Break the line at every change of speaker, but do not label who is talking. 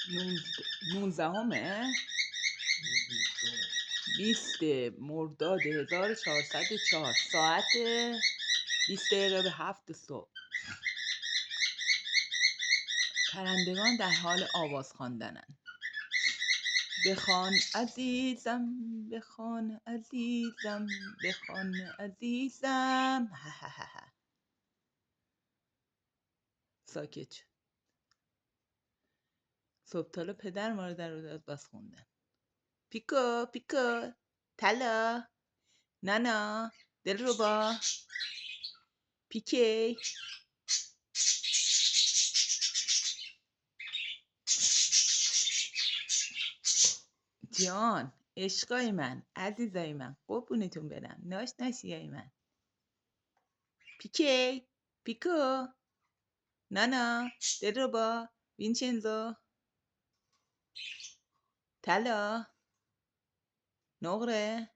19 20 مرداد 1404 ساعت 20 دقیقه به 7 صبح. پرندگان در حال آواز خواندنند. بخوان عزیزم، بخوان عزیزم، بخوان عزیزم. ساکت شد. صبح پدر ما رو در رو باز خوندن. پیکو پیکو، طلا، نانا، دلربا، پیکی. جان، عشقای من، عزیزای من، قربونتون برم، ناشیای من. پیکی، پیکو، نانا، دلربا، وینچنزو، طلا، نقره.